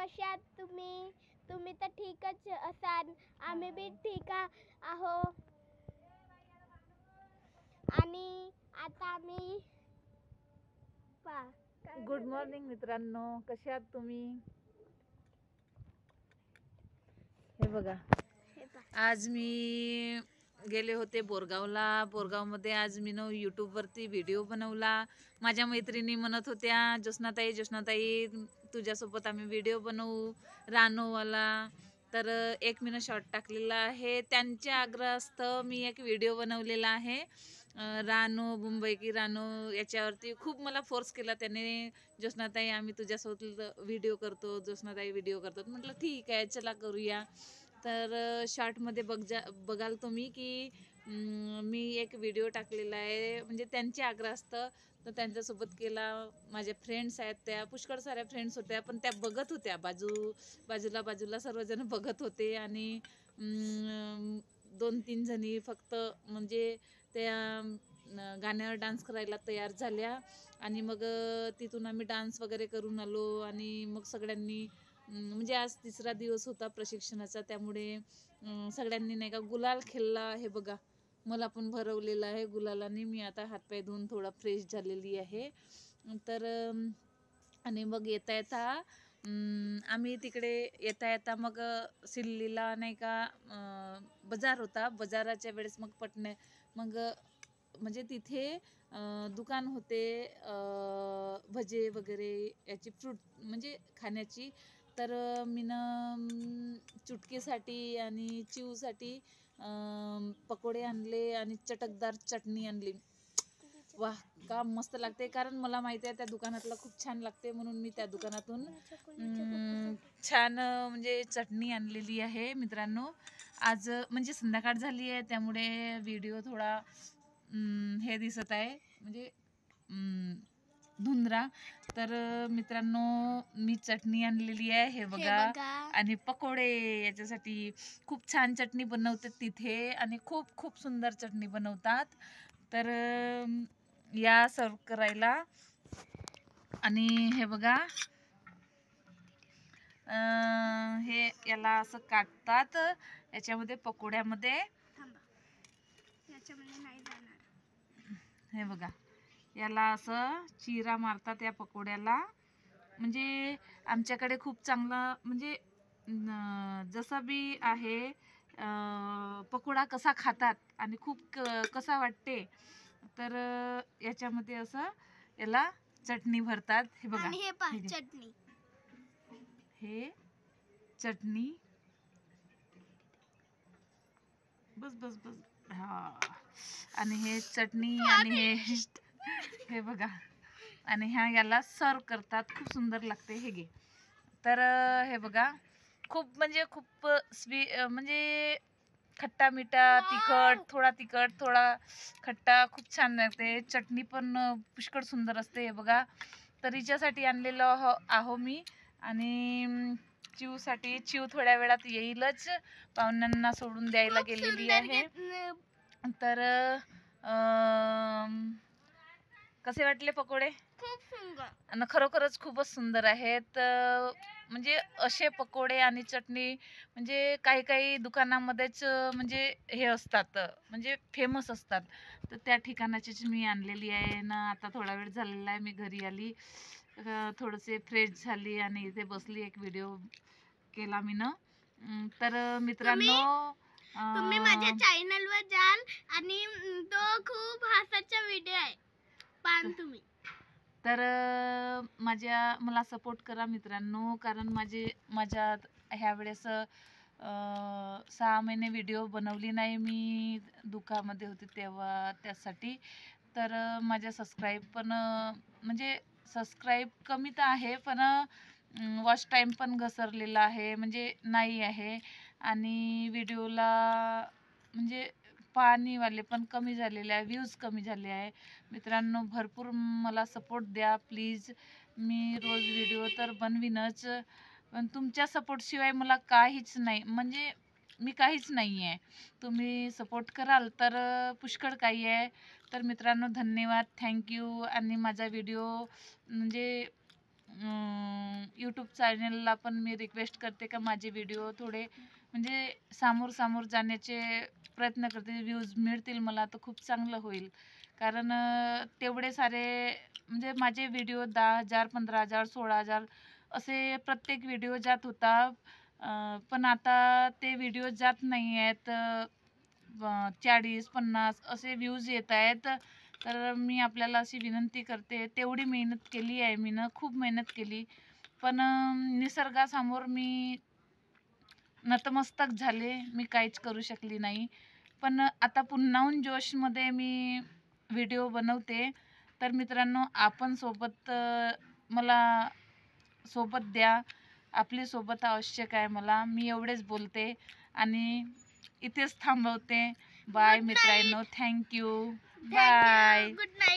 कसे आहात तुम्ही? तुम्ही तर ठीकच असाल. आम्ही बी ठीक आहो. आणि आता आम्ही गुड मॉर्निंग मित्रांनो, कसे आहात तुम्ही? हे बघा, आज मी गेले होते बोरगावला. बोरगावमध्ये आज मी यूट्यूबवरती व्हिडिओ बनवला. माझ्या मैत्रिणी म्हणत होत्या, ज्योत्स्नाताई तुझ्यासोबत आम्ही व्हिडिओ बनवू रानोवाला. तर एक मी शॉर्ट टाकलेला आहे. त्यांच्या आग्रहास्तव मी एक व्हिडिओ बनवलेला आहे. रानू मुंबई की रानू याच्यावरती खूप मला फोर्स केला त्याने. ज्योत्स्नाताई आम्ही तुझ्यासोबत व्हिडिओ करतो, ज्योत्स्नाताई व्हिडिओ करतात. म्हटलं ठीक आहे, चला करूया. तर शॉर्टमध्ये बघाल तुम्ही की मी एक व्हिडिओ टाकलेला आहे, म्हणजे त्यांचे आग्रहास्तव. तर त्यांच्यासोबत केला. माझ्या फ्रेंड्स आहेत, त्या पुष्कळ साऱ्या फ्रेंड्स होत्या, पण त्या बघत होत्या बाजूला सर्वजण बघत होते. आणि 2-3 जणी फक्त म्हणजे त्या गाण्यावर डान्स करायला तयार झाल्या. आणि मग तिथून आम्ही डान्स वगैरे करून आलो. आणि मग सगळ्यांनी म्हणजे आज 3रा दिवस होता प्रशिक्षणाचा, त्यामुळे सगळ्यांनी नाही का गुलाल खेळला. हे बघा, मला पण भरवलेलं आहे गुलालाने. मी आता हातपाय धुवून थोडा फ्रेश झालेली आहे. तर आणि मग येता आम्ही तिकडे येता मग सिल्लीला नाही का बाजार होता. बाजाराच्या वेळेस मग मग म्हणजे तिथे दुकान होते भजे वगैरे याची, फ्रूट म्हणजे खाण्याची. तर मी चुटकीसाठी आणि चिवसाठी पकोडे आणले आणि चटकदार चटणी आणली. वाह, का मस्त लागते. कारण मला माहिती आहे त्या दुकानातलं खूप छान लागते, म्हणून मी त्या दुकानातून छान म्हणजे चटणी आणलेली आहे मित्रांनो. आज म्हणजे संध्याकाळ झाली आहे, त्यामुळे व्हिडिओ थोडा हे दिसत आहे, म्हणजे धुंदरा. तर मित्रांनो, मी चटणी आणलेली आहे, हे बघा. आणि पकोडे, याच्यासाठी खूप छान चटणी बनवतात तिथे, आणि खूप खूप सुंदर चटणी बनवतात. तर या सर्व करायला. आणि हे बघा, हे याला असं काढतात याच्यामध्ये, पकोड्यामध्ये. हे बघा, याला असं चिरा मारतात या पकोड्याला. म्हणजे आमच्याकडे खूप चांगला, म्हणजे जसा बी आहे पकोडा कसा खातात आणि खूप कसा वाटते. तर याच्यामध्ये असं याला चटणी भरतात. हे बघा, चटणी, हे चटणी, बस बस बस, हा. आणि हे चटणी, आणि हे बघा, आणि ह्या याला सर्व करतात. खूप सुंदर लागते. हे घे. तर हे बघा, खूप म्हणजे खूप म्हणजे खट्टा मिठा, थोडा तिखट थोडा खट्टा, खूप छान लागते. चटणी पण पुष्कळ सुंदर असते. हे बघा, तर हिच्यासाठी आणलेलं आहो मी. आणि चिवसाठी, चिव थोड्या वेळात येईलच, पाहुण्यांना सोडून द्यायला गेलेली आहे. तर कसे वाटले पकोडे? खूप सुंदर, आणि खरोखरच खूपच सुंदर आहेत. म्हणजे असे पकोडे आणि चटणी म्हणजे काही काही दुकानामध्येच म्हणजे हे असतात, म्हणजे फेमस असतात. तर त्या ठिकाणाचीच मी आणलेली आहे ना. आता थोडा वेळ झालेला आहे, मी घरी आली, थोडेसे फ्रेश झाली आणि इथे बसली, एक व्हिडिओ केला मी ना. तर मित्रांनो, तुम्ही माझ्या चॅनलवर जाल आणि तो खूप हास्याचा व्हिडिओ आहे, पाहा तुम्ही. तर मला सपोर्ट करा मित्रांनो, कारण माझ्या ह्या वेळेस 6 महिने व्हिडिओ बनवली नाही मी, दुःखामध्ये होते तेव्हा, त्यासाठी. तर माझ्या सबस्क्राईब पण म्हणजे सबस्क्राईब कमी तर आहे, पण वॉच टाईम पण घसरलेला आहे, म्हणजे नाही आहे. आणि व्हिडिओला म्हणजे पाहणीवाले पण कमी झालेले आहे, व्ह्यूज कमी झाले आहे. मित्रांनो, भरपूर मला सपोर्ट द्या प्लीज. मी रोज व्हिडिओ तर बनवीनच, पण तुमच्या सपोर्टशिवाय मला काहीच नाही, म्हणजे मी काहीच नाही आहे. तुम्ही सपोर्ट कराल तर पुष्कळ काही आहे. तर मित्रांनो, धन्यवाद, थँक्यू. आणि माझा व्हिडिओ म्हणजे यूट्यूब चॅनलला पण मी रिक्वेस्ट करते का माझे व्हिडिओ थोडे म्हणजे समोर जाण्याचे प्रयत्न करते. व्ह्यूज मिळतील मला तर खूप चांगलं होईल. कारण तेवढे सारे म्हणजे माझे व्हिडिओ 10,000 15,000 16,000 असे प्रत्येक व्हिडिओ जात होता. पण आता ते व्हिडिओ जात नाही आहेत. 40-50 असे व्ह्यूज येत आहेत. तर मी आपल्याला अशी विनंती करते, तेवढी मेहनत केली आहे मी खूप मेहनत केली, पण निसर्गासमोर मी नतमस्तक झाले. मी काहीच करू शकली नाही. पण आता पुन्हाहून जोशमध्ये मी व्हिडिओ बनवते. तर मित्रांनो, आपण सोबत मला सोबत द्या. आपली सोबत आवश्यक आहे मला. मी एवढेच बोलते आणि इथेच थांबवते. बाय मित्रांनो, थँक्यू. बाय. Good night.